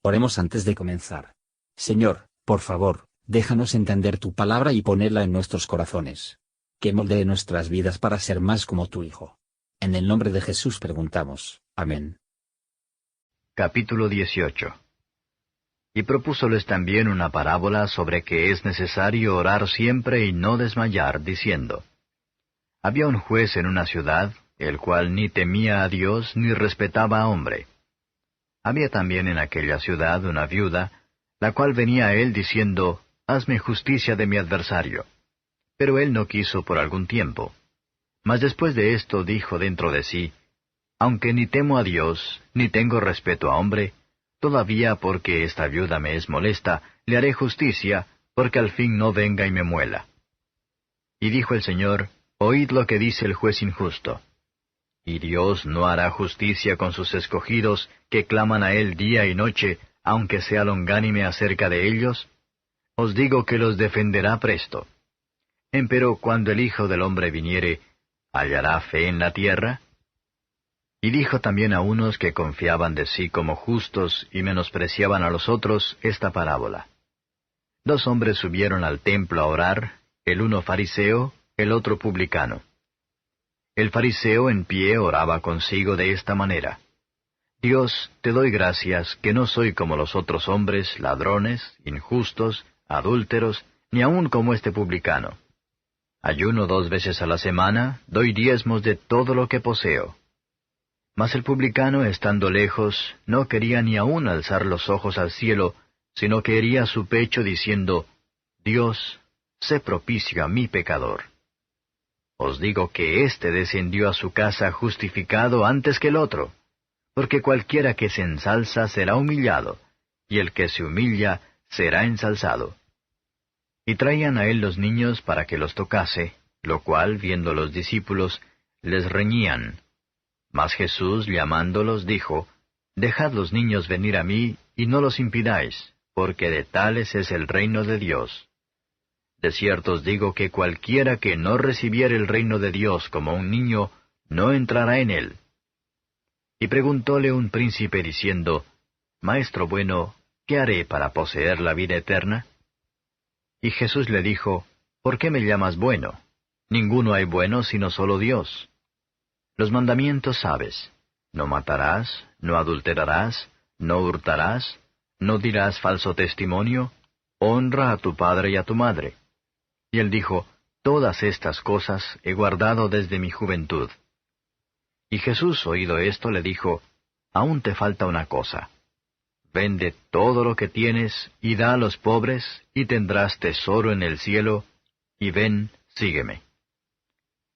Oremos antes de comenzar. Señor, por favor, déjanos entender tu palabra y ponerla en nuestros corazones. Que moldee nuestras vidas para ser más como tu Hijo. En el nombre de Jesús preguntamos. Amén. Capítulo 18. Y propúsoles también una parábola sobre que es necesario orar siempre y no desmayar, diciendo: Había un juez en una ciudad, el cual ni temía a Dios ni respetaba a hombre. Había también en aquella ciudad una viuda, la cual venía a él diciendo: Hazme justicia de mi adversario. Pero él no quiso por algún tiempo. Mas después de esto dijo dentro de sí: Aunque ni temo a Dios, ni tengo respeto a hombre, todavía porque esta viuda me es molesta, le haré justicia, porque al fin no venga y me muela. Y dijo el Señor: Oíd lo que dice el juez injusto. ¿Y Dios no hará justicia con sus escogidos, que claman a Él día y noche, aunque sea longánime acerca de ellos? Os digo que los defenderá presto. Empero cuando el Hijo del Hombre viniere, ¿hallará fe en la tierra? Y dijo también a unos que confiaban de sí como justos y menospreciaban a los otros esta parábola. 2 hombres subieron al templo a orar, el uno fariseo, el otro publicano. El fariseo en pie oraba consigo de esta manera: Dios, te doy gracias que no soy como los otros hombres, ladrones, injustos, adúlteros, ni aun como este publicano. Ayuno 2 veces a la semana, doy diezmos de todo lo que poseo. Mas el publicano, estando lejos, no quería ni aun alzar los ojos al cielo, sino que hería su pecho diciendo: Dios, sé propicio a mi pecador. Os digo que éste descendió a su casa justificado antes que el otro, porque cualquiera que se ensalza será humillado, y el que se humilla será ensalzado. Y traían a él los niños para que los tocase, lo cual, viendo los discípulos, les reñían. Mas Jesús, llamándolos, dijo: Dejad los niños venir a mí, y no los impidáis, porque de tales es el reino de Dios. De cierto os digo que cualquiera que no recibiere el reino de Dios como un niño, no entrará en él. Y preguntóle un príncipe diciendo: Maestro bueno, ¿qué haré para poseer la vida eterna? Y Jesús le dijo: ¿Por qué me llamas bueno? Ninguno hay bueno sino solo Dios. Los mandamientos sabes: no matarás, no adulterarás, no hurtarás, no dirás falso testimonio, honra a tu padre y a tu madre. Y él dijo: Todas estas cosas he guardado desde mi juventud. Y Jesús, oído esto, le dijo: Aún te falta una cosa. Vende todo lo que tienes, y da a los pobres, y tendrás tesoro en el cielo, y ven, sígueme.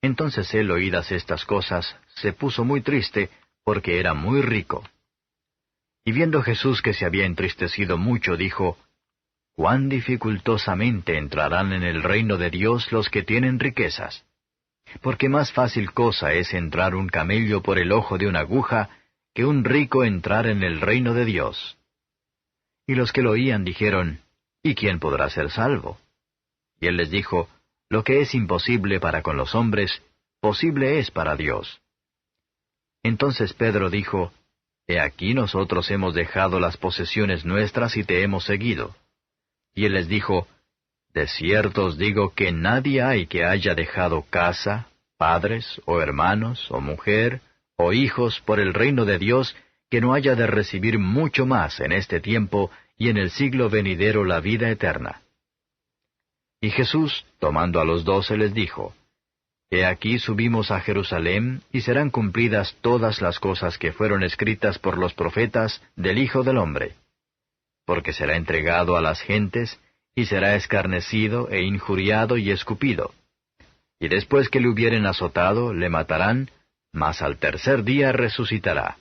Entonces él, oídas estas cosas, se puso muy triste, porque era muy rico. Y viendo Jesús que se había entristecido mucho, dijo: Cuán dificultosamente entrarán en el reino de Dios los que tienen riquezas. Porque más fácil cosa es entrar un camello por el ojo de una aguja, que un rico entrar en el reino de Dios. Y los que lo oían dijeron: ¿Y quién podrá ser salvo? Y él les dijo: Lo que es imposible para con los hombres, posible es para Dios. Entonces Pedro dijo: He aquí nosotros hemos dejado las posesiones nuestras y te hemos seguido. Y él les dijo: De cierto os digo que nadie hay que haya dejado casa, padres, o hermanos, o mujer, o hijos por el reino de Dios, que no haya de recibir mucho más en este tiempo y en el siglo venidero la vida eterna. Y Jesús, tomando a los 12, les dijo: He aquí subimos a Jerusalén, y serán cumplidas todas las cosas que fueron escritas por los profetas del Hijo del Hombre. Porque será entregado a las gentes, y será escarnecido, e injuriado, y escupido. Y después que le hubieren azotado, le matarán, mas al tercer día resucitará.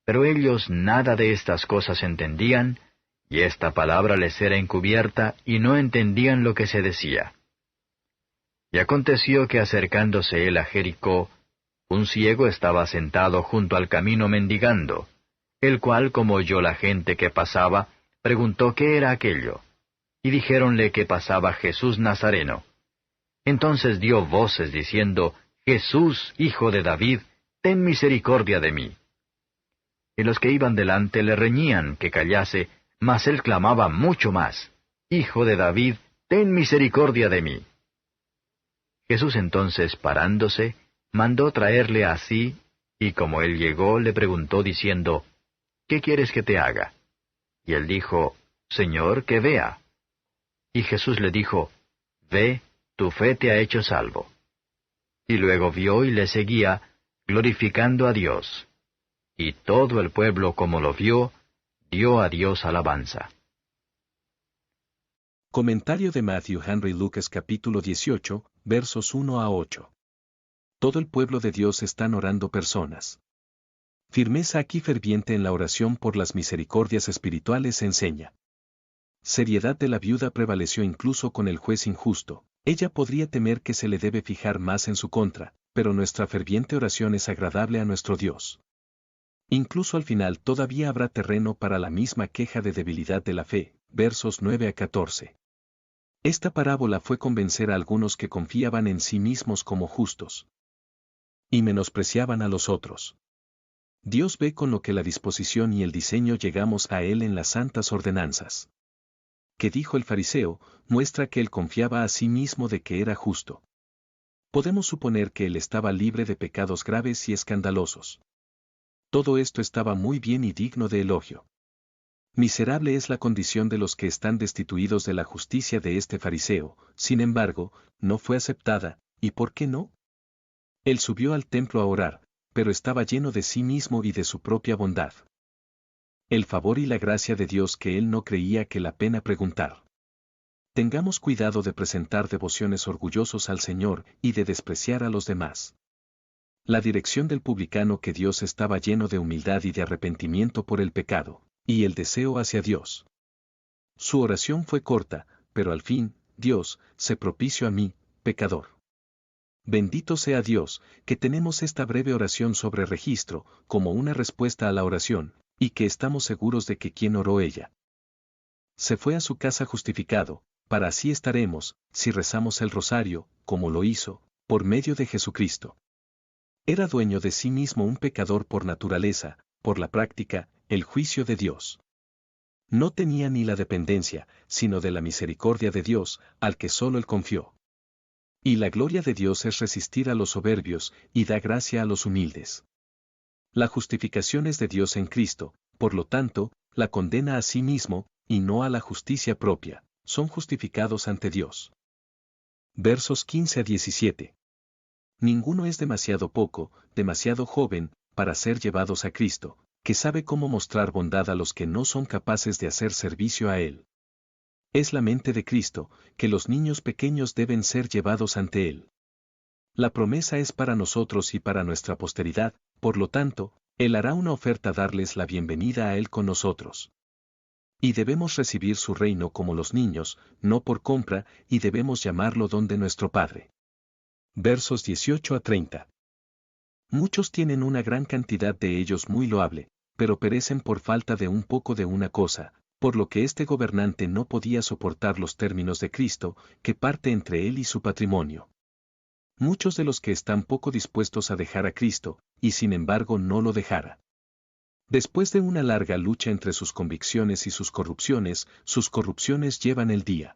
Pero ellos nada de estas cosas entendían, y esta palabra les era encubierta, y no entendían lo que se decía. Y aconteció que acercándose él a Jericó, un ciego estaba sentado junto al camino mendigando, el cual, como oyó la gente que pasaba, preguntó qué era aquello. Y dijéronle que pasaba Jesús Nazareno. Entonces dio voces diciendo: Jesús, Hijo de David, ten misericordia de mí. y los que iban delante le reñían que callase, mas él clamaba mucho más: Hijo de David, ten misericordia de mí. Jesús entonces, parándose, mandó traerle así, y como él llegó, le preguntó diciendo: ¿Qué quieres que te haga? Y él dijo: Señor, que vea. Y Jesús le dijo: Ve, tu fe te ha hecho salvo. Y luego vio y le seguía, glorificando a Dios. Y todo el pueblo, como lo vio, dio a Dios alabanza. Comentario de Matthew Henry Lucas capítulo 18, versos 1 a 8. Todo el pueblo de Dios están orando personas. Firmeza aquí ferviente en la oración por las misericordias espirituales enseña. Seriedad de la viuda prevaleció incluso con el juez injusto. Ella podría temer que se le debe fijar más en su contra, pero nuestra ferviente oración es agradable a nuestro Dios. Incluso al final todavía habrá terreno para la misma queja de debilidad de la fe, versos 9 a 14. Esta parábola fue convencer a algunos que confiaban en sí mismos como justos y menospreciaban a los otros. Dios ve con lo que la disposición y el diseño llegamos a Él en las santas ordenanzas. Que dijo el fariseo, muestra que él confiaba a sí mismo de que era justo. Podemos suponer que él estaba libre de pecados graves y escandalosos. Todo esto estaba muy bien y digno de elogio. Miserable es la condición de los que están destituidos de la justicia de este fariseo, sin embargo, no fue aceptada, ¿y por qué no? Él subió al templo a orar, pero estaba lleno de sí mismo y de su propia bondad. El favor y la gracia de Dios que él no creía que la pena preguntar. Tengamos cuidado de presentar devociones orgullosos al Señor y de despreciar a los demás. La dirección del publicano que Dios estaba lleno de humildad y de arrepentimiento por el pecado, y el deseo hacia Dios. Su oración fue corta, pero al fin, Dios, sé propicio a mí, pecador. Bendito sea Dios, que tenemos esta breve oración sobre registro, como una respuesta a la oración, y que estamos seguros de que quien oró ella se fue a su casa justificado, para así estaremos, si rezamos el rosario, como lo hizo, por medio de Jesucristo. Era dueño de sí mismo un pecador por naturaleza, por la práctica, el juicio de Dios. No tenía ni la dependencia, sino de la misericordia de Dios, al que solo él confió. Y la gloria de Dios es resistir a los soberbios, y da gracia a los humildes. La justificación es de Dios en Cristo, por lo tanto, la condena a sí mismo, y no a la justicia propia, son justificados ante Dios. Versos 15 a 17. Ninguno es demasiado poco, demasiado joven, para ser llevados a Cristo, que sabe cómo mostrar bondad a los que no son capaces de hacer servicio a Él. Es la mente de Cristo, que los niños pequeños deben ser llevados ante Él. La promesa es para nosotros y para nuestra posteridad, por lo tanto, Él hará una oferta a darles la bienvenida a Él con nosotros. Y debemos recibir su reino como los niños, no por compra, y debemos llamarlo don de nuestro Padre. Versos 18 a 30. Muchos tienen una gran cantidad de ellos muy loable, pero perecen por falta de un poco de una cosa, por lo que este gobernante no podía soportar los términos de Cristo, que parte entre él y su patrimonio. Muchos de los que están poco dispuestos a dejar a Cristo, y sin embargo no lo dejara. Después de una larga lucha entre sus convicciones y sus corrupciones llevan el día.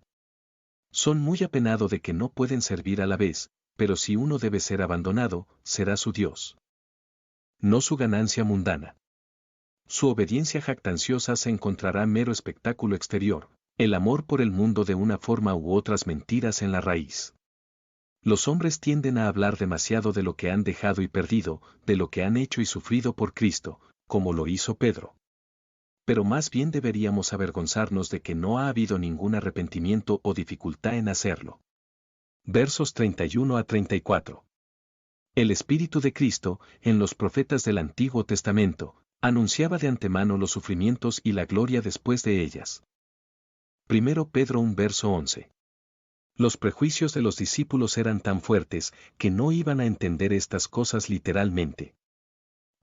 Son muy apenado de que no pueden servir a la vez, pero si uno debe ser abandonado, será su Dios. No su ganancia mundana. Su obediencia jactanciosa se encontrará mero espectáculo exterior, el amor por el mundo de una forma u otras mentiras en la raíz. Los hombres tienden a hablar demasiado de lo que han dejado y perdido, de lo que han hecho y sufrido por Cristo, como lo hizo Pedro. Pero más bien deberíamos avergonzarnos de que no ha habido ningún arrepentimiento o dificultad en hacerlo. Versos 31 a 34. El Espíritu de Cristo, en los profetas del Antiguo Testamento, anunciaba de antemano los sufrimientos y la gloria después de ellas. 1 Pedro 1 verso 11. Los prejuicios de los discípulos eran tan fuertes que no iban a entender estas cosas literalmente.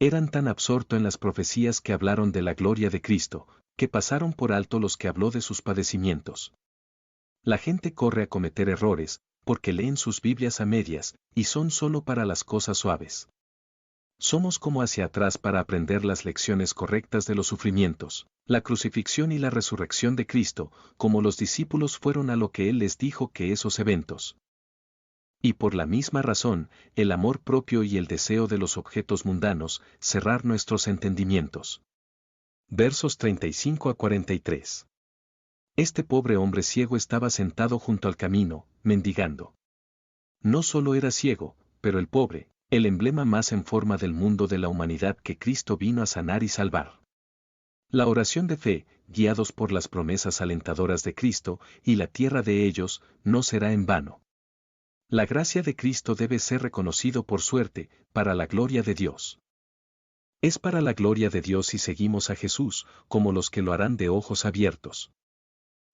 Eran tan absortos en las profecías que hablaron de la gloria de Cristo, que pasaron por alto los que habló de sus padecimientos. La gente corre a cometer errores, porque leen sus Biblias a medias, y son solo para las cosas suaves. Somos como hacia atrás para aprender las lecciones correctas de los sufrimientos, la crucifixión y la resurrección de Cristo, como los discípulos fueron a lo que Él les dijo que esos eventos. Y por la misma razón, el amor propio y el deseo de los objetos mundanos, cerrar nuestros entendimientos. Versos 35 a 43. Este pobre hombre ciego estaba sentado junto al camino, mendigando. No solo era ciego, pero el pobre, el emblema más en forma del mundo de la humanidad que Cristo vino a sanar y salvar. La oración de fe, guiados por las promesas alentadoras de Cristo, y la tierra de ellos, no será en vano. La gracia de Cristo debe ser reconocido por suerte, para la gloria de Dios. Es para la gloria de Dios si seguimos a Jesús, como los que lo harán de ojos abiertos.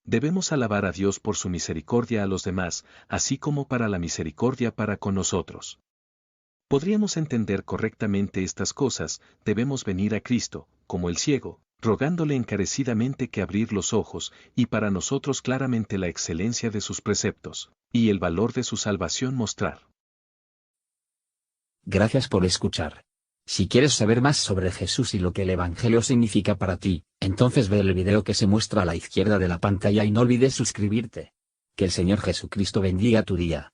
Debemos alabar a Dios por su misericordia a los demás, así como para la misericordia para con nosotros. Podríamos entender correctamente estas cosas, debemos venir a Cristo, como el ciego, rogándole encarecidamente que abrir los ojos, y para nosotros claramente la excelencia de sus preceptos, y el valor de su salvación mostrar. Gracias por escuchar. Si quieres saber más sobre Jesús y lo que el Evangelio significa para ti, entonces ve el video que se muestra a la izquierda de la pantalla y no olvides suscribirte. Que el Señor Jesucristo bendiga tu día.